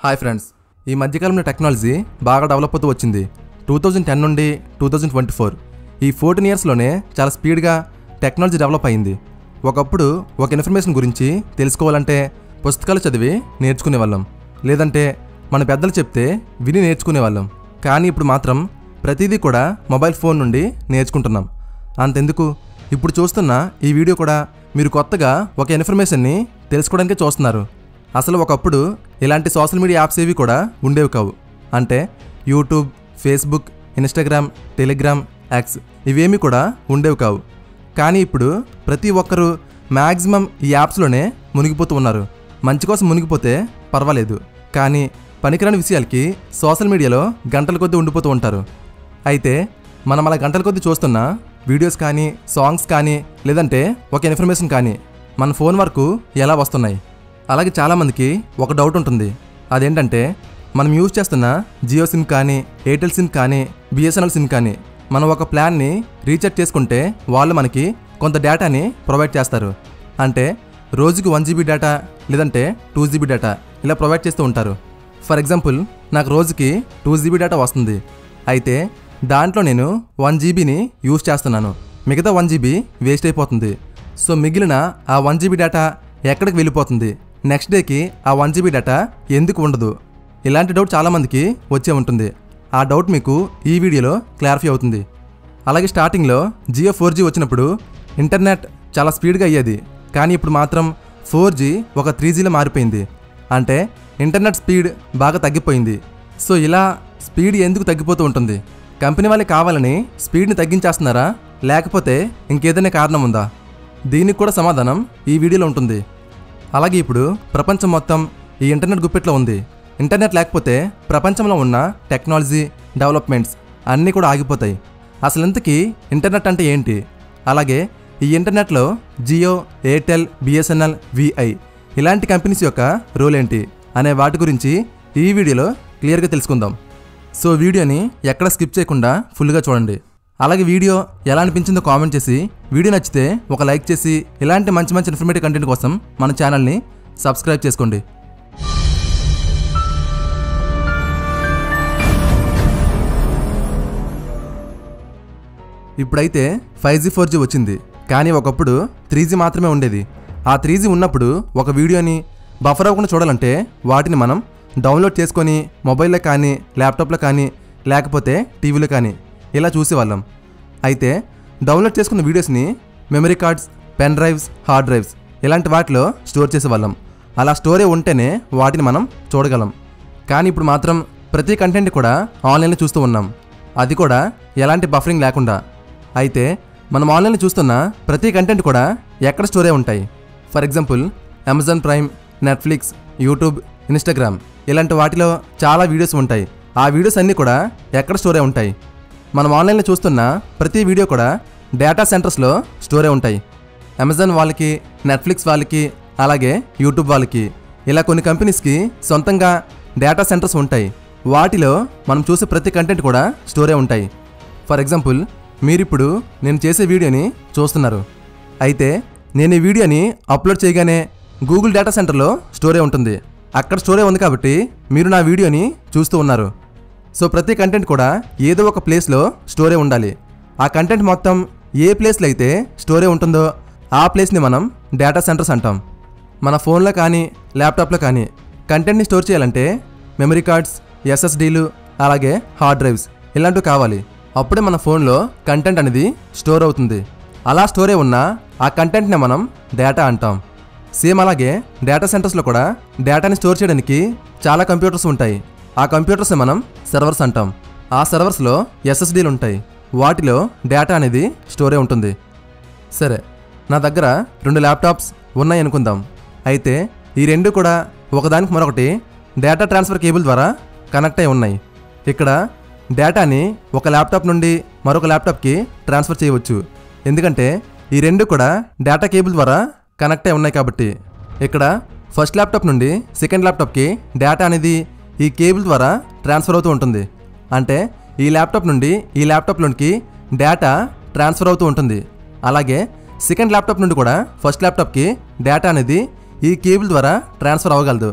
Hi friends, ఈ మధ్యకాలంలో technology బాగా డెవలప్ అవుతూ వచ్చింది. 2010 నుండి 2024 ఈ 14 ఇయర్స్లోనే చాలా స్పీడ్గా టెక్నాలజీ డెవలప్ అయింది. ఒకప్పుడు ఒక ఇన్ఫర్మేషన్ గురించి తెలుసుకోవాలంటే పుస్తకాలు చదివి నేర్చుకునేవాళ్ళం, లేదంటే మన పెద్దలు చెప్తే విని నేర్చుకునేవాళ్ళం. కానీ ఇప్పుడు మాత్రం ప్రతిదీ కూడా మొబైల్ ఫోన్ నుండి నేర్చుకుంటున్నాం. అంతెందుకు, ఇప్పుడు చూస్తున్న ఈ వీడియో కూడా మీరు కొత్తగా ఒక ఇన్ఫర్మేషన్ని తెలుసుకోవడానికే చూస్తున్నారు. అసలు ఒకప్పుడు ఇలాంటి సోషల్ మీడియా యాప్స్ ఏవి కూడా ఉండేవి కావు. అంటే YouTube, Facebook, Instagram, Telegram, X ఇవేమీ కూడా ఉండేవి కావు. కానీ ఇప్పుడు ప్రతి ఒక్కరూ మ్యాక్సిమం ఈ యాప్స్లోనే మునిగిపోతూ ఉన్నారు. మంచి కోసం మునిగిపోతే పర్వాలేదు, కానీ పనికిరాని విషయాలకి సోషల్ మీడియాలో గంటల కొద్దీ ఉండిపోతూ ఉంటారు. అయితే మనం అలా గంటల కొద్దీ చూస్తున్న వీడియోస్ కానీ, సాంగ్స్ కానీ, లేదంటే ఒక ఇన్ఫర్మేషన్ కానీ మన ఫోన్ వరకు ఎలా వస్తున్నాయి? అలాగే చాలామందికి ఒక డౌట్ ఉంటుంది. అదేంటంటే, మనం యూజ్ చేస్తున్న జియో సిమ్ కానీ, ఎయిర్టెల్ సిమ్ కానీ, బిఎస్ఎన్ఎల్ సిమ్ కానీ మనం ఒక ప్లాన్ని రీఛార్జ్ చేసుకుంటే వాళ్ళు మనకి కొంత డేటాని ప్రొవైడ్ చేస్తారు. అంటే రోజుకి 1 GB డేటా, లేదంటే 2 GB డేటా ఇలా ప్రొవైడ్ చేస్తూ ఉంటారు. ఫర్ ఎగ్జాంపుల్, నాకు రోజుకి 2 GB డేటా వస్తుంది. అయితే దాంట్లో నేను 1 GBని యూజ్ చేస్తున్నాను, మిగతా 1 GB వేస్ట్ అయిపోతుంది. సో మిగిలిన ఆ 1 GB డేటా ఎక్కడికి వెళ్ళిపోతుంది? నెక్స్ట్ డేకి ఆ 1 GB డేటా ఎందుకు ఉండదు? ఇలాంటి డౌట్ చాలామందికి వచ్చే ఉంటుంది. ఆ డౌట్ మీకు ఈ వీడియోలో క్లారిఫై అవుతుంది. అలాగే స్టార్టింగ్లో జియో 4G వచ్చినప్పుడు ఇంటర్నెట్ చాలా స్పీడ్గా అయ్యేది. కానీ ఇప్పుడు మాత్రం 4G ఒక 3Gలో మారిపోయింది. అంటే ఇంటర్నెట్ స్పీడ్ బాగా తగ్గిపోయింది. సో ఇలా స్పీడ్ ఎందుకు తగ్గిపోతూ ఉంటుంది? కంపెనీ వాళ్ళే కావాలని స్పీడ్ని తగ్గించేస్తున్నారా, లేకపోతే ఇంకేదైనా కారణం ఉందా? దీనికి కూడా సమాధానం ఈ వీడియోలో ఉంటుంది. అలాగే ఇప్పుడు ప్రపంచం మొత్తం ఈ ఇంటర్నెట్ గుప్పెట్లో ఉంది. ఇంటర్నెట్ లేకపోతే ప్రపంచంలో ఉన్న టెక్నాలజీ డెవలప్మెంట్స్ అన్నీ కూడా ఆగిపోతాయి. అసలు ఇంతకీ ఇంటర్నెట్ అంటే ఏంటి? అలాగే ఈ ఇంటర్నెట్లో జియో, ఎయిర్టెల్, బిఎస్ఎన్ఎల్, విఐ ఇలాంటి కంపెనీస్ యొక్క రోల్ ఏంటి అనే వాటి గురించి ఈ వీడియోలో క్లియర్గా తెలుసుకుందాం. సో వీడియోని ఎక్కడ స్కిప్ చేయకుండా ఫుల్గా చూడండి. అలాగే వీడియో ఎలా అనిపించిందో కామెంట్ చేసి, వీడియో నచ్చితే ఒక లైక్ చేసి, ఇలాంటి మంచి మంచి ఇన్ఫర్మేటివ్ కంటెంట్ కోసం మన ఛానల్ని సబ్స్క్రైబ్ చేసుకోండి. ఇప్పుడైతే 5G 4G వచ్చింది. కానీ ఒకప్పుడు 3G మాత్రమే ఉండేది. ఆ 3G ఉన్నప్పుడు ఒక వీడియోని బఫర్ అవ్వకుండా చూడాలంటే వాటిని మనం డౌన్లోడ్ చేసుకొని మొబైల్లో కానీ, ల్యాప్టాప్లో కానీ, లేకపోతే టీవీలో కానీ ఇలా చూసేవాళ్ళం. అయితే డౌన్లోడ్ చేసుకున్న వీడియోస్ని memory cards, pen drives, hard drives ఇలాంటి వాటిలో స్టోర్ చేసేవాళ్ళం. అలా స్టోరే ఉంటేనే వాటిని మనం చూడగలం. కానీ ఇప్పుడు మాత్రం ప్రతి కంటెంట్ కూడా ఆన్లైన్లో చూస్తూ ఉన్నాం, అది కూడా ఎలాంటి బఫరింగ్ లేకుండా. అయితే మనం ఆన్లైన్లో చూస్తున్న ప్రతి కంటెంట్ కూడా ఎక్కడ స్టోరే ఉంటాయి? For example, Amazon prime, Netflix, YouTube, Instagram ఇలాంటి వాటిలో చాలా వీడియోస్ ఉంటాయి. ఆ వీడియోస్ అన్నీ కూడా ఎక్కడ స్టోరే ఉంటాయి? మనం ఆన్లైన్లో చూస్తున్న ప్రతి వీడియో కూడా డేటా సెంటర్స్లో స్టోరే ఉంటాయి. అమెజాన్ వాళ్ళకి, నెట్ఫ్లిక్స్ వాళ్ళకి, అలాగే యూట్యూబ్ వాళ్ళకి ఇలా కొన్ని కంపెనీస్కి సొంతంగా డేటా సెంటర్స్ ఉంటాయి. వాటిలో మనం చూసే ప్రతి కంటెంట్ కూడా స్టోరే ఉంటాయి. ఫర్ ఎగ్జాంపుల్, మీరిప్పుడు నేను చేసే వీడియోని చూస్తున్నారు. అయితే నేను ఈ వీడియోని అప్లోడ్ చేయగానే గూగుల్ డేటా సెంటర్లో స్టోరే ఉంటుంది. అక్కడ స్టోరే ఉంది కాబట్టి మీరు నా వీడియోని చూస్తూ ఉన్నారు. సో ప్రతి కంటెంట్ కూడా ఏదో ఒక ప్లేస్లో స్టోరే ఉండాలి. ఆ కంటెంట్ మొత్తం ఏ ప్లేస్లో అయితే స్టోరే ఉంటుందో ఆ ప్లేస్ని మనం డేటా సెంటర్స్ అంటాం. మన ఫోన్లో కానీ, ల్యాప్టాప్లో కానీ కంటెంట్ని స్టోర్ చేయాలంటే మెమరీ కార్డ్స్, SSDలు, అలాగే హార్డ్ డ్రైవ్స్ ఇలాంటివి కావాలి. అప్పుడే మన ఫోన్లో కంటెంట్ అనేది స్టోర్ అవుతుంది. అలా స్టోరే ఉన్న ఆ కంటెంట్ని మనం డేటా అంటాం. సేమ్ అలాగే డేటా సెంటర్స్లో కూడా డేటాని స్టోర్ చేయడానికి చాలా కంప్యూటర్స్ ఉంటాయి. ఆ కంప్యూటర్స్ మనం సర్వర్స్ అంటాం. ఆ సర్వర్స్లో SSDలు ఉంటాయి. వాటిలో డేటా అనేది స్టోరే ఉంటుంది. సరే, నా దగ్గర 2 ల్యాప్టాప్స్ ఉన్నాయి అనుకుందాం. అయితే ఈ రెండు కూడా ఒకదానికి మరొకటి డేటా ట్రాన్స్ఫర్ కేబుల్ ద్వారా కనెక్ట్ అయి ఉన్నాయి. ఇక్కడ డేటాని ఒక ల్యాప్టాప్ నుండి మరొక ల్యాప్టాప్కి ట్రాన్స్ఫర్ చేయవచ్చు, ఎందుకంటే ఈ రెండు కూడా డేటా కేబుల్ ద్వారా కనెక్ట్ అయి ఉన్నాయి కాబట్టి. ఇక్కడ ఫస్ట్ ల్యాప్టాప్ నుండి సెకండ్ ల్యాప్టాప్కి డేటా అనేది ఈ కేబుల్ ద్వారా ట్రాన్స్ఫర్ అవుతూ ఉంటుంది. అంటే ఈ ల్యాప్టాప్ నుండి ఈ ల్యాప్టాప్లోనికి డేటా ట్రాన్స్ఫర్ అవుతూ ఉంటుంది. అలాగే సెకండ్ ల్యాప్టాప్ నుండి కూడా ఫస్ట్ ల్యాప్టాప్కి డేటా అనేది ఈ కేబుల్ ద్వారా ట్రాన్స్ఫర్ అవ్వగలదు.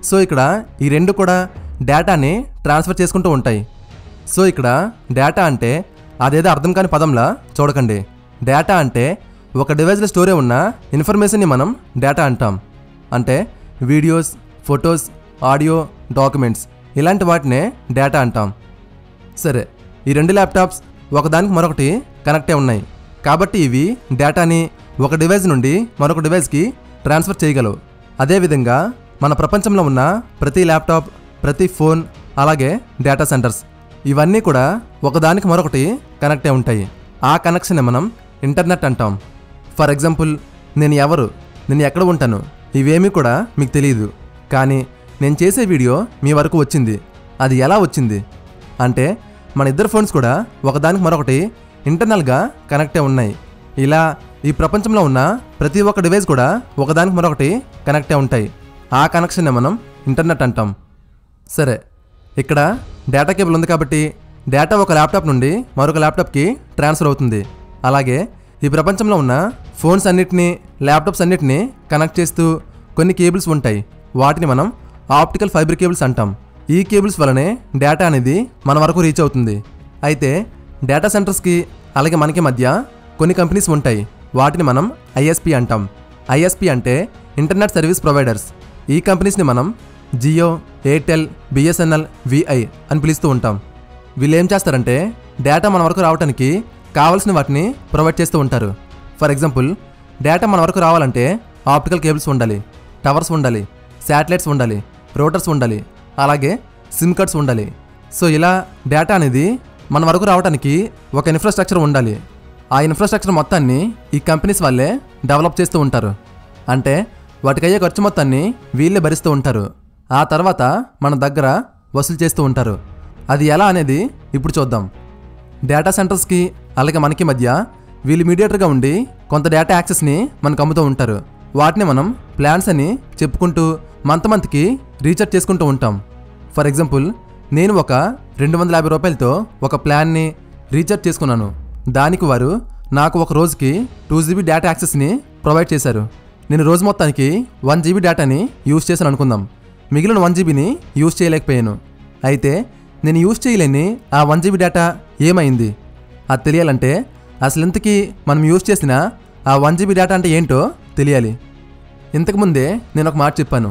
సో ఇక్కడ ఈ రెండు కూడా డేటాని ట్రాన్స్ఫర్ చేసుకుంటూ ఉంటాయి. సో ఇక్కడ డేటా అంటే అదేదో అర్థం కాని పదంలా చూడకండి. డేటా అంటే ఒక డివైస్లో స్టోరే ఉన్న ఇన్ఫర్మేషన్ని మనం డేటా అంటాం. అంటే వీడియోస్, ఫొటోస్, ఆడియో, డాక్యుమెంట్స్ ఇలాంటి వాటినే డేటా అంటాం. సరే, ఈ రెండు ల్యాప్టాప్స్ ఒకదానికి మరొకటి కనెక్టే ఉన్నాయి కాబట్టి ఇవి డేటాని ఒక డివైస్ నుండి మరొక డివైస్కి ట్రాన్స్ఫర్ చేయగలవు. అదేవిధంగా మన ప్రపంచంలో ఉన్న ప్రతి ల్యాప్టాప్, ప్రతి ఫోన్, అలాగే డేటా సెంటర్స్ ఇవన్నీ కూడా ఒకదానికి మరొకటి కనెక్టే ఉంటాయి. ఆ కనెక్షన్ని మనం ఇంటర్నెట్ అంటాం. ఫర్ ఎగ్జాంపుల్, నేను ఎవరు, నేను ఎక్కడ ఉంటాను ఇవేమీ కూడా మీకు తెలియదు. కానీ నేను చేసే వీడియో మీ వరకు వచ్చింది. అది ఎలా వచ్చింది అంటే మన ఇద్దరు ఫోన్స్ కూడా ఒకదానికి మరొకటి ఇంటర్నల్గా కనెక్టే ఉన్నాయి. ఇలా ఈ ప్రపంచంలో ఉన్న ప్రతి ఒక్క డివైస్ కూడా ఒకదానికి మరొకటి కనెక్టే ఉంటాయి. ఆ కనెక్షన్ని మనం ఇంటర్నెట్ అంటాం. సరే, ఇక్కడ డేటా కేబుల్ ఉంది కాబట్టి డేటా ఒక ల్యాప్టాప్ నుండి మరొక ల్యాప్టాప్కి ట్రాన్స్ఫర్ అవుతుంది. అలాగే ఈ ప్రపంచంలో ఉన్న ఫోన్స్ అన్నిటినీ, ల్యాప్టాప్స్ అన్నిటినీ కనెక్ట్ చేస్తూ కొన్ని కేబుల్స్ ఉంటాయి. వాటిని మనం ఆప్టికల్ ఫైబర్ కేబుల్స్ అంటాం. ఈ కేబుల్స్ వలనే డేటా అనేది మన వరకు రీచ్ అవుతుంది. అయితే డేటా సెంటర్స్కి అలాగే మనకి మధ్య కొన్ని కంపెనీస్ ఉంటాయి. వాటిని మనం ఐఎస్పి అంటాం. ఐఎస్పి అంటే ఇంటర్నెట్ సర్వీస్ ప్రొవైడర్స్. ఈ కంపెనీస్ని మనం జియో, ఎయిర్టెల్, బిఎస్ఎన్ఎల్, విఐ అని పిలుస్తూ ఉంటాం. వీళ్ళు ఏం చేస్తారంటే డేటా మన వరకు రావడానికి కావాల్సిన వాటిని ప్రొవైడ్ చేస్తూ ఉంటారు. ఫర్ ఎగ్జాంపుల్, డేటా మన వరకు రావాలంటే ఆప్టికల్ కేబుల్స్ ఉండాలి, టవర్స్ ఉండాలి, శాటిలైట్స్ ఉండాలి, రూటర్స్ ఉండాలి, అలాగే సిమ్ కార్డ్స్ ఉండాలి. సో ఇలా డేటా అనేది మన వరకు రావడానికి ఒక ఇన్ఫ్రాస్ట్రక్చర్ ఉండాలి. ఆ ఇన్ఫ్రాస్ట్రక్చర్ మొత్తాన్ని ఈ కంపెనీస్ వాళ్ళే డెవలప్ చేస్తూ ఉంటారు. అంటే వాటికయ్యే ఖర్చు మొత్తాన్ని వీళ్ళే భరిస్తూ ఉంటారు. ఆ తర్వాత మన దగ్గర వసూలు చేస్తూ ఉంటారు. అది ఎలా అనేది ఇప్పుడు చూద్దాం. డేటా సెంటర్స్కి అలాగే మనకి మధ్య వీళ్ళు మీడియేటర్గా ఉండి కొంత డేటా యాక్సెస్ని మనకు అమ్ముతూ ఉంటారు. వాటిని మనం ప్లాన్స్ అని చెప్పుకుంటూ మంత్కి రీఛార్జ్ చేసుకుంటూ ఉంటాం. ఫర్ ఎగ్జాంపుల్, నేను ఒక 250 రూపాయలతో ఒక ప్లాన్ని రీఛార్జ్ చేసుకున్నాను. దానికి వారు నాకు ఒక రోజుకి 2 GB డేటా యాక్సెస్ని ప్రొవైడ్ చేశారు. నేను రోజు మొత్తానికి 1 GB డేటాని యూజ్ చేశాను అనుకుందాం. మిగిలిన 1 GBని యూజ్ చేయలేకపోయాను. అయితే నేను యూజ్ చేయలేని ఆ 1 GB డేటా ఏమైంది? అది తెలియాలంటే అసలు ఇంతకీ మనం యూజ్ చేసిన ఆ 1 GB డేటా అంటే ఏంటో తెలియాలి. ఇంతకుముందే నేను ఒక మాట చెప్పాను,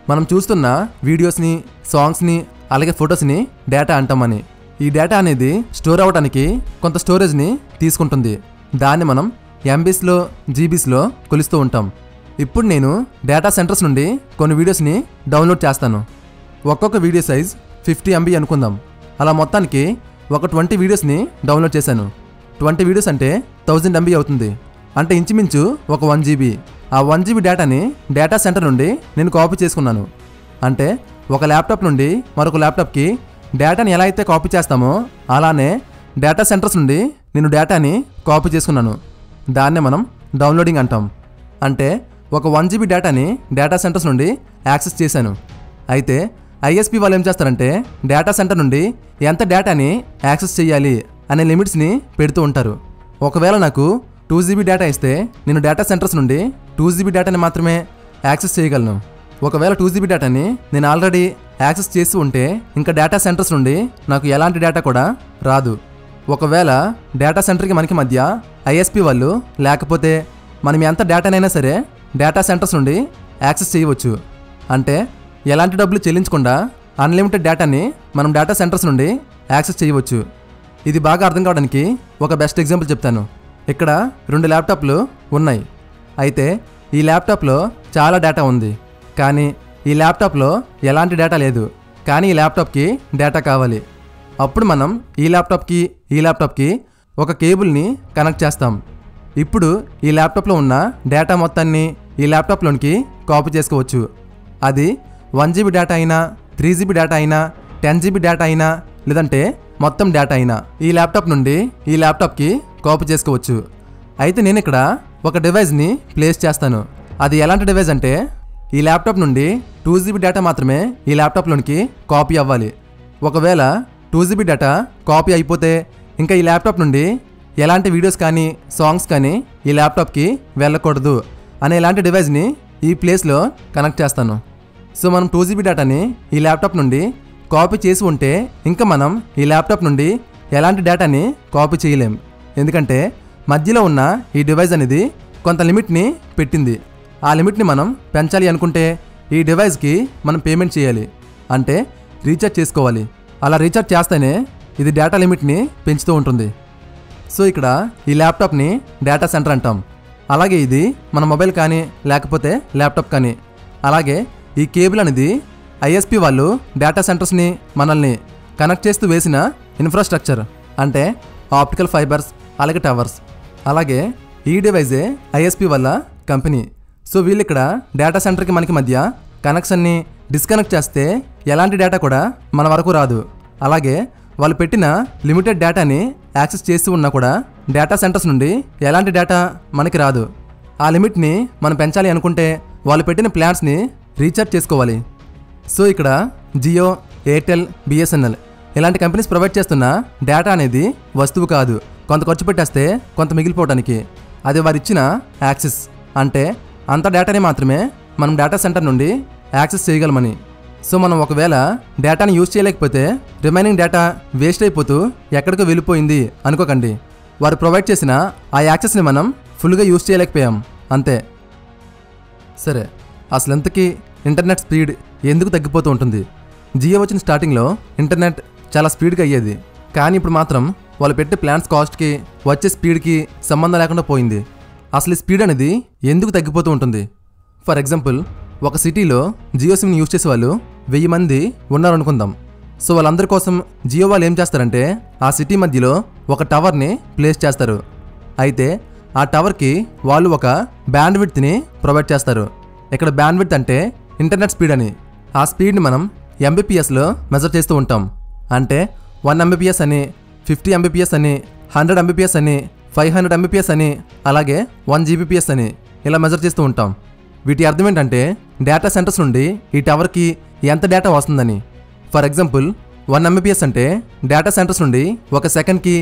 మనం చూస్తున్న వీడియోస్ని, సాంగ్స్ని అలాగే ఫొటోస్ని డేటా అంటామని. ఈ డేటా అనేది స్టోర్ అవ్వడానికి కొంత స్టోరేజ్ని తీసుకుంటుంది. దాన్ని మనం ఎంబీస్లో, జీబీస్లో కొలుస్తూ ఉంటాం. ఇప్పుడు నేను డేటా సెంటర్స్ నుండి కొన్ని వీడియోస్ని డౌన్లోడ్ చేస్తాను. ఒక్కొక్క వీడియో సైజ్ 50 MB అనుకుందాం. అలా మొత్తానికి ఒక 20 వీడియోస్ని డౌన్లోడ్ చేశాను. 20 వీడియోస్ అంటే 1000 MB అవుతుంది. అంటే ఇంచుమించు ఒక 1 GB. ఆ 1 GB డేటాని డేటా సెంటర్ నుండి నేను కాపీ చేసుకున్నాను. అంటే ఒక ల్యాప్టాప్ నుండి మరొక ల్యాప్టాప్కి డేటాని ఎలా అయితే కాపీ చేస్తామో అలానే డేటా సెంటర్స్ నుండి నేను డేటాని కాపీ చేసుకున్నాను. దాన్నే మనం డౌన్లోడింగ్ అంటాం. అంటే ఒక 1 GB డేటాని డేటా సెంటర్స్ నుండి యాక్సెస్ చేశాను. అయితే ఐఎస్పి వాళ్ళు ఏం చేస్తారంటే డేటా సెంటర్ నుండి ఎంత డేటాని యాక్సెస్ చేయాలి అనే లిమిట్స్ని పెడుతూ ఉంటారు. ఒకవేళ నాకు 2 GB డేటా ఇస్తే నేను డేటా సెంటర్స్ నుండి 2 GB డేటాని మాత్రమే యాక్సెస్ చేయగలను. ఒకవేళ 2 GB డేటాని నేను ఆల్రెడీ యాక్సెస్ చేసి ఉంటే ఇంకా డేటా సెంటర్స్ నుండి నాకు ఎలాంటి డేటా కూడా రాదు. ఒకవేళ డేటా సెంటర్కి మనకి మధ్య ఐఎస్పి వాళ్ళు లేకపోతే మనం ఎంత డేటానైనా సరే డేటా సెంటర్స్ నుండి యాక్సెస్ చేయవచ్చు. అంటే ఎలాంటి డబ్బులు చెల్లించకుండా అన్లిమిటెడ్ డేటాని మనం డేటా సెంటర్స్ నుండి యాక్సెస్ చేయవచ్చు. ఇది బాగా అర్థం కావడానికి ఒక బెస్ట్ ఎగ్జాంపుల్ చెప్తాను. ఇక్కడ 2 ల్యాప్టాప్లు ఉన్నాయి. అయితే ఈ ల్యాప్టాప్లో చాలా డేటా ఉంది. కానీ ఈ ల్యాప్టాప్లో ఎలాంటి డేటా లేదు. కానీ ఈ ల్యాప్టాప్కి డేటా కావాలి. అప్పుడు మనం ఈ ల్యాప్టాప్కి ఒక కేబుల్ని కనెక్ట్ చేస్తాం. ఇప్పుడు ఈ ల్యాప్టాప్లో ఉన్న డేటా మొత్తాన్ని ఈ ల్యాప్టాప్లోనికి కాపీ చేసుకోవచ్చు. అది 1 GB డేటా అయినా, 3 GB డేటా అయినా, 10 GB డేటా అయినా, లేదంటే మొత్తం డేటా అయినా ఈ ల్యాప్టాప్ నుండి ఈ ల్యాప్టాప్కి కాపీ చేసుకోవచ్చు. అయితే నేను ఇక్కడ ఒక డివైస్ని ప్లేస్ చేస్తాను. అది ఎలాంటి డివైస్ అంటే ఈ ల్యాప్టాప్ నుండి 2 GB డేటా మాత్రమే ఈ ల్యాప్టాప్లోనికి కాపీ అవ్వాలి. ఒకవేళ 2 GB డేటా కాపీ అయిపోతే ఇంకా ఈ ల్యాప్టాప్ నుండి ఎలాంటి వీడియోస్ కానీ, సాంగ్స్ కానీ ఈ ల్యాప్టాప్కి వెళ్ళకూడదు అనే ఇలాంటి డివైస్ని ఈ ప్లేస్లో కనెక్ట్ చేస్తాను. సో మనం 2GB డేటాని ఈ ల్యాప్టాప్ నుండి కాపీ చేసి ఉంటే ఇంకా మనం ఈ ల్యాప్టాప్ నుండి ఎలాంటి డేటాని కాపీ చేయలేం. ఎందుకంటే మధ్యలో ఉన్న ఈ డివైస్ అనేది కొంత లిమిట్ని పెట్టింది. ఆ లిమిట్ని మనం పెంచాలి అనుకుంటే ఈ డివైస్కి మనం పేమెంట్ చేయాలి, అంటే రీఛార్జ్ చేసుకోవాలి. అలా రీఛార్జ్ చేస్తేనే ఇది డేటా లిమిట్ని పెంచుతూ ఉంటుంది. సో ఇక్కడ ఈ ల్యాప్టాప్ని డేటా సెంటర్ అంటాం. అలాగే ఇది మన మొబైల్ కానీ లేకపోతే ల్యాప్టాప్ కానీ. అలాగే ఈ కేబుల్ అనేది ఐఎస్పి వాళ్ళు డేటా సెంటర్స్ని మనల్ని కనెక్ట్ చేస్తూ వేసిన ఇన్ఫ్రాస్ట్రక్చర్, అంటే ఆప్టికల్ ఫైబర్స్ అలాగే టవర్స్. అలాగే ఈ డివైజే ఐఎస్పి వాళ్ళ కంపెనీ. సో వీళ్ళు ఇక్కడ డేటా సెంటర్కి మనకి మధ్య కనెక్షన్ని డిస్కనెక్ట్ చేస్తే ఎలాంటి డేటా కూడా మన వరకు రాదు. అలాగే వాళ్ళు పెట్టిన లిమిటెడ్ డేటాని యాక్సెస్ చేసి ఉన్నా కూడా డేటా సెంటర్స్ నుండి ఎలాంటి డేటా మనకి రాదు. ఆ లిమిట్ని మనం పెంచాలి అనుకుంటే వాళ్ళు పెట్టిన ప్లాన్స్ని రీఛార్జ్ చేసుకోవాలి. సో ఇక్కడ జియో, ఎయిర్టెల్, బిఎస్ఎన్ఎల్ ఇలాంటి కంపెనీస్ ప్రొవైడ్ చేస్తున్న డేటా అనేది వస్తువు కాదు, కొంత ఖర్చు పెట్టేస్తే కొంత మిగిలిపోవడానికి. అది వారు ఇచ్చిన యాక్సెస్, అంటే అంత డేటాని మాత్రమే మనం డేటా సెంటర్ నుండి యాక్సెస్ చేయగలమని. సో మనం ఒకవేళ డేటాని యూజ్ చేయలేకపోతే రిమైనింగ్ డేటా వేస్ట్ అయిపోతూ ఎక్కడికో వెళ్ళిపోయింది అనుకోకండి. వారు ప్రొవైడ్ చేసిన ఆ యాక్సెస్ని మనం ఫుల్గా యూజ్ చేయలేకపోయాం అంతే. సరే, అసలు ఎంతకీ ఇంటర్నెట్ స్పీడ్ ఎందుకు తగ్గిపోతూ ఉంటుంది? జియో వచ్చిన స్టార్టింగ్లో ఇంటర్నెట్ చాలా స్పీడ్గా అయ్యేది, కానీ ఇప్పుడు మాత్రం వాళ్ళు పెట్టే ప్లాన్స్ కాస్ట్కి వచ్చే స్పీడ్కి సంబంధం లేకుండా పోయింది. అసలు ఈ స్పీడ్ అనేది ఎందుకు తగ్గిపోతూ ఉంటుంది? ఫర్ ఎగ్జాంపుల్, ఒక సిటీలో జియో సిమ్ని యూజ్ చేసే వాళ్ళు 1000 మంది ఉన్నారనుకుందాం. సో వాళ్ళందరి కోసం జియో వాళ్ళు ఏం చేస్తారంటే ఆ సిటీ మధ్యలో ఒక టవర్ని ప్లేస్ చేస్తారు. అయితే ఆ టవర్కి వాళ్ళు ఒక బ్యాండ్ విడ్త్ని ప్రొవైడ్ చేస్తారు. ఇక్కడ బ్యాండ్ విడ్త్ అంటే ఇంటర్నెట్ స్పీడ్ అని. ఆ స్పీడ్ని మనం ఎంబీపీఎస్లో మెజర్ చేస్తూ ఉంటాం. అంటే 1 MBPS అని, 50 MBPS అని, 100 MBPS అని, 500 MBPS అని, అలాగే 1 GBPS అని ఇలా మెజర్ చేస్తూ ఉంటాం. వీటి అర్థం ఏంటంటే డేటా సెంటర్స్ నుండి ఈ టవర్కి ఎంత డేటా వస్తుందని. ఫర్ ఎగ్జాంపుల్, 1 MBPS అంటే డేటా సెంటర్స్ నుండి ఒక సెకండ్కి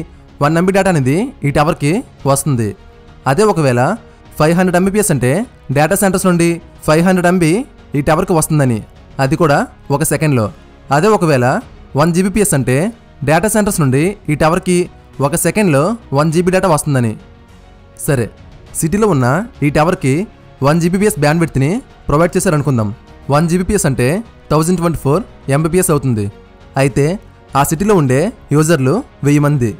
1 MB డేటా అనేది ఈ టవర్కి వస్తుంది. అదే ఒకవేళ 500 MBPS అంటే డేటా సెంటర్స్ నుండి 500 MB ఈ టవర్కి వస్తుందని, అది కూడా ఒక సెకండ్లో. అదే ఒకవేళ 1 GBPS అంటే డేటా సెంటర్స్ నుండి ఈ టవర్కి ఒక సెకండ్లో 1 GB డేటా వస్తుందని. సరే, సిటీలో ఉన్న ఈ టవర్కి 1 GBPS బ్యాండ్ విడ్త్ని ప్రొవైడ్ చేశారనుకుందాం. 1 GBPS అంటే 1024 MBPS అవుతుంది. అయితే ఆ సిటీలో ఉండే యూజర్లు 1000 మంది.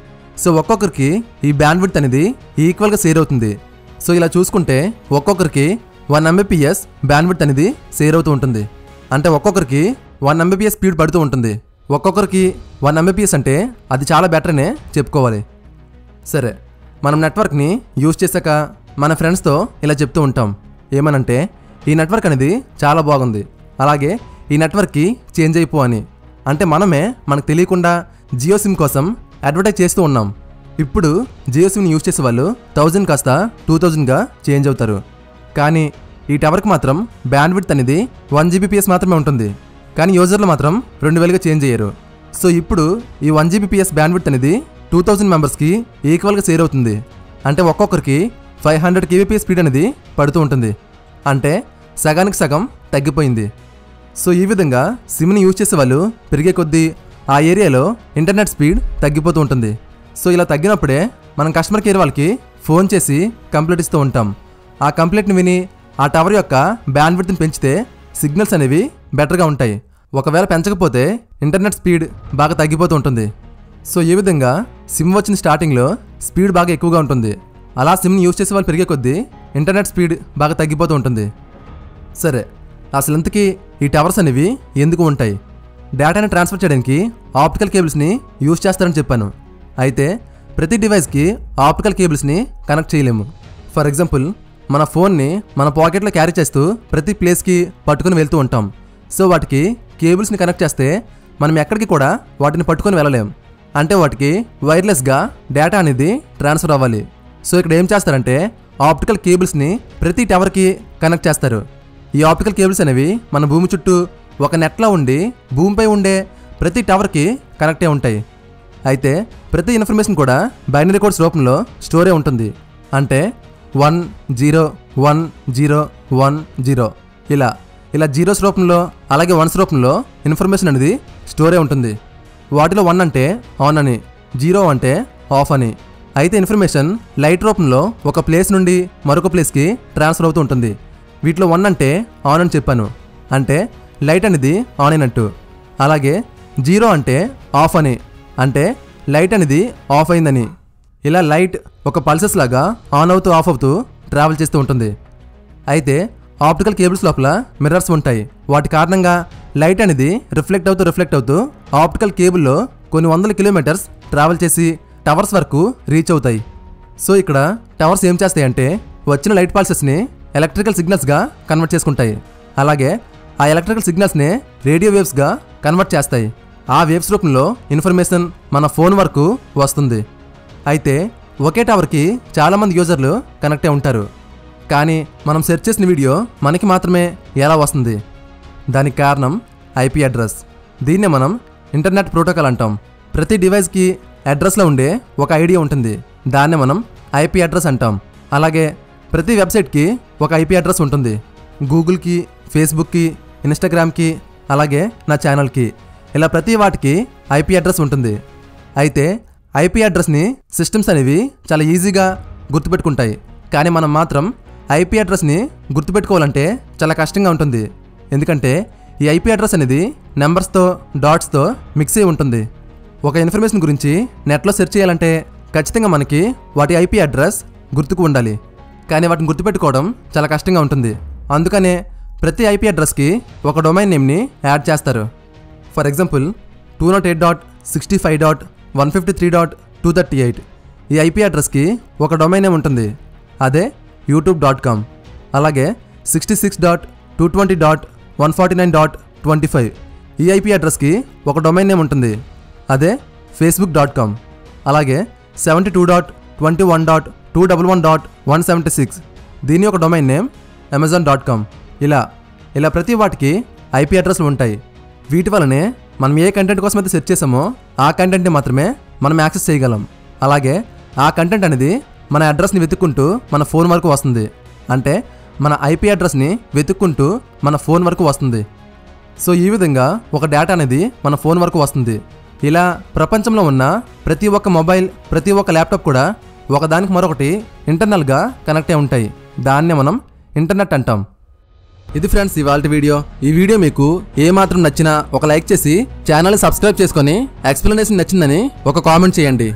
సో ఒక్కొక్కరికి ఈ బ్యాండ్ విడ్త్ అనేది ఈక్వల్గా షేర్ అవుతుంది. సో ఇలా చూసుకుంటే ఒక్కొక్కరికి 1 MBPS బ్యాండ్ విడ్త్ అనేది షేర్ అవుతూ ఉంటుంది. అంటే ఒక్కొక్కరికి 1 MBPS స్పీడ్ పడుతూ ఉంటుంది. ఒక్కొక్కరికి 1 MBPS అంటే అది చాలా బెటర్ అనే చెప్పుకోవాలి. సరే, మనం నెట్వర్క్ని యూజ్ చేశాక మన ఫ్రెండ్స్తో ఇలా చెప్తూ ఉంటాం. ఏమనంటే ఈ నెట్వర్క్ అనేది చాలా బాగుంది, అలాగే ఈ నెట్వర్క్కి చేంజ్ అయిపో అని. అంటే మనమే మనకు తెలియకుండా జియో సిమ్ కోసం అడ్వర్టైజ్ చేస్తూ ఉన్నాం. ఇప్పుడు జియో సిమ్ని యూజ్ చేసే వాళ్ళు 1000 కాస్త 2000గా చేంజ్ అవుతారు. కానీ ఈ టవర్కి మాత్రం బ్యాండ్ విడ్త్ అనేది 1 GBPS మాత్రమే ఉంటుంది. కానీ యూజర్లు మాత్రం 2000గా చేంజ్ అయ్యారు. సో ఇప్పుడు ఈ 1 GBPS బ్యాండ్ విడ్త్ అనేది 2000 మెంబర్స్కి ఈక్వల్గా షేర్ అవుతుంది. అంటే ఒక్కొక్కరికి 500 kbps స్పీడ్ అనేది పడుతూ ఉంటుంది. అంటే సగానికి సగం తగ్గిపోయింది. సో ఈ విధంగా సిమ్ని యూజ్ చేసే వాళ్ళు పెరిగే కొద్దీ ఆ ఏరియాలో ఇంటర్నెట్ స్పీడ్ తగ్గిపోతూ ఉంటుంది. సో ఇలా తగ్గినప్పుడే మనం కస్టమర్ కేర్ వాళ్ళకి ఫోన్ చేసి కంప్లైంట్ ఇస్తూ ఉంటాం. ఆ కంప్లైంట్ని విని ఆ టవర్ యొక్క బ్యాండ్ విడ్త్ని పెంచితే సిగ్నల్స్ అనేవి బెటర్గా ఉంటాయి. ఒకవేళ పెంచకపోతే ఇంటర్నెట్ స్పీడ్ బాగా తగ్గిపోతూ ఉంటుంది. సో ఈ విధంగా సిమ్ వచ్చిన స్టార్టింగ్లో స్పీడ్ బాగా ఎక్కువగా ఉంటుంది. అలా సిమ్ని యూజ్ చేసే వాళ్ళు పెరిగే కొద్దీ ఇంటర్నెట్ స్పీడ్ బాగా తగ్గిపోతూ ఉంటుంది. సరే, అసలు ఇంతకీ ఈ టవర్స్ అనేవి ఎందుకు ఉంటాయి? డేటాని ట్రాన్స్ఫర్ చేయడానికి ఆప్టికల్ కేబుల్స్ని యూజ్ చేస్తారని చెప్పాను. అయితే ప్రతి డివైస్కి ఆప్టికల్ కేబుల్స్ని కనెక్ట్ చేయలేము. ఫర్ ఎగ్జాంపుల్, మన ఫోన్ని మన పాకెట్లో క్యారీ చేస్తూ ప్రతి ప్లేస్కి పట్టుకుని వెళ్తూ ఉంటాం. సో వాటికి కేబుల్స్ని కనెక్ట్ చేస్తే మనం ఎక్కడికి కూడా వాటిని పట్టుకొని వెళ్ళలేం. అంటే వాటికి వైర్లెస్గా డేటా అనేది ట్రాన్స్ఫర్ అవ్వాలి. సో ఇక్కడ ఏం చేస్తారంటే ఆప్టికల్ కేబుల్స్ని ప్రతి టవర్కి కనెక్ట్ చేస్తారు. ఈ ఆప్టికల్ కేబుల్స్ అనేవి మన భూమి చుట్టూ ఒక నెట్లో ఉండి భూమిపై ఉండే ప్రతి టవర్కి కనెక్ట్ అయి ఉంటాయి. అయితే ప్రతి ఇన్ఫర్మేషన్ కూడా బైనరీ కోడ్స్ రూపంలో స్టోర్ అయి ఉంటుంది. అంటే 1 0 1 0 1 0 ఇలా ఇలా జీరోస్ రూపంలో అలాగే వన్స్ రూపంలో ఇన్ఫర్మేషన్ అనేది స్టోరే ఉంటుంది. వాటిలో 1 అంటే ఆన్ అని, 0 అంటే ఆఫ్ అని. అయితే ఇన్ఫర్మేషన్ లైట్ రూపంలో ఒక ప్లేస్ నుండి మరొక ప్లేస్కి ట్రాన్స్ఫర్ అవుతూ ఉంటుంది. వీటిలో 1 అంటే ఆన్ అని చెప్పాను, అంటే లైట్ అనేది ఆన్ అయినట్టు. అలాగే 0 అంటే ఆఫ్ అని, అంటే లైట్ అనేది ఆఫ్ అయిందని. ఇలా లైట్ ఒక పల్సెస్ లాగా ఆన్ అవుతూ ఆఫ్ అవుతూ ట్రావెల్ చేస్తూ ఉంటుంది. అయితే ఆప్టికల్ కేబుల్స్ లోపల మిర్రర్స్ ఉంటాయి. వాటి కారణంగా లైట్ అనేది రిఫ్లెక్ట్ అవుతూ ఆప్టికల్ కేబుల్లో కొన్ని వందల కిలోమీటర్స్ ట్రావెల్ చేసి టవర్స్ వరకు రీచ్ అవుతాయి. సో ఇక్కడ టవర్స్ ఏం చేస్తాయంటే వచ్చిన లైట్ పల్సెస్ని ఎలక్ట్రికల్ సిగ్నల్స్గా కన్వర్ట్ చేసుకుంటాయి. అలాగే ఆ ఎలక్ట్రికల్ సిగ్నల్స్ని రేడియో వేవ్స్గా కన్వర్ట్ చేస్తాయి. ఆ వేవ్స్ రూపంలో ఇన్ఫర్మేషన్ మన ఫోన్ వరకు వస్తుంది. అయితే ఒకే టవర్కి చాలామంది యూజర్లు కనెక్ట్ అయి ఉంటారు. కానీ మనం సెర్చ్ చేసిన వీడియో మనకి మాత్రమే ఎలా వస్తుంది? దానికి కారణం ఐపీ అడ్రస్. దీన్నే మనం ఇంటర్నెట్ ప్రోటోకాల్ అంటాం. ప్రతి డివైస్కి అడ్రస్లో ఉండే ఒక ఐడి ఉంటుంది, దాన్నే మనం ఐపీ అడ్రస్ అంటాం. అలాగే ప్రతి వెబ్సైట్కి ఒక ఐపీ అడ్రస్ ఉంటుంది. గూగుల్కి, ఫేస్బుక్కి, ఇన్స్టాగ్రామ్కి, అలాగే నా ఛానల్కి, ఇలా ప్రతి వాటికి ఐపీ అడ్రస్ ఉంటుంది. అయితే ఐపీ అడ్రస్ని సిస్టమ్స్ అనేవి చాలా ఈజీగా గుర్తుపెట్టుకుంటాయి. కానీ మనం మాత్రం ఐపీ అడ్రస్ని గుర్తుపెట్టుకోవాలంటే చాలా కష్టంగా ఉంటుంది. ఎందుకంటే ఈ ఐపీ అడ్రస్ అనేది నెంబర్స్తో డాట్స్తో మిక్స్ అయి ఉంటుంది. ఒక ఇన్ఫర్మేషన్ గురించి నెట్లో సెర్చ్ చేయాలంటే ఖచ్చితంగా మనకి వాటి ఐపీ అడ్రస్ గుర్తుకు ఉండాలి. కానీ వాటిని గుర్తుపెట్టుకోవడం చాలా కష్టంగా ఉంటుంది. అందుకనే ప్రతి ఐపీ అడ్రస్కి ఒక డొమైన్ నేమ్ని యాడ్ చేస్తారు. ఫర్ ఎగ్జాంపుల్ 208.65.153.238 ఈ ఐపీ అడ్రస్కి ఒక డొమైన్ నేమ్ ఉంటుంది, అదే youtube.com. అలాగే 66.220.149.25 ఈ ఐపీ అడ్రస్కి ఒక డొమైన్ నేమ్ ఉంటుంది, అదే facebook.com. అలాగే 72.21.211.176 దీని ఒక డొమైన్ నేమ్ amazon.com. ఇలా ప్రతి వాటికి ఐపీ అడ్రస్లు ఉంటాయి. వీటి వల్లనే మనం ఏ కంటెంట్ కోసం అయితే సెర్చ్ చేసామో ఆ కంటెంట్ని మాత్రమే మనం యాక్సెస్ చేయగలం. అలాగే ఆ కంటెంట్ అనేది మన అడ్రస్ని వెతుక్కుంటూ మన ఫోన్ వరకు వస్తుంది. అంటే మన ఐపీ అడ్రస్ని వెతుక్కుంటూ మన ఫోన్ వరకు వస్తుంది. సో ఈ విధంగా ఒక డేటా అనేది మన ఫోన్ వరకు వస్తుంది. ఇలా ప్రపంచంలో ఉన్న ప్రతి ఒక్క మొబైల్, ప్రతి ఒక్క ల్యాప్టాప్ కూడా ఒకదానికి మరొకటి ఇంటర్నల్గా కనెక్ట్ అయి ఉంటాయి. దాన్నే మనం ఇంటర్నెట్ అంటాం. ఇది ఫ్రెండ్స్ ఇవాల్టి వీడియో. ఈ వీడియో మీకు ఏమాత్రం నచ్చినా ఒక లైక్ చేసి ఛానల్ని సబ్స్క్రైబ్ చేసుకొని ఎక్స్ప్లెనేషన్ నచ్చిందని ఒక కామెంట్ చేయండి.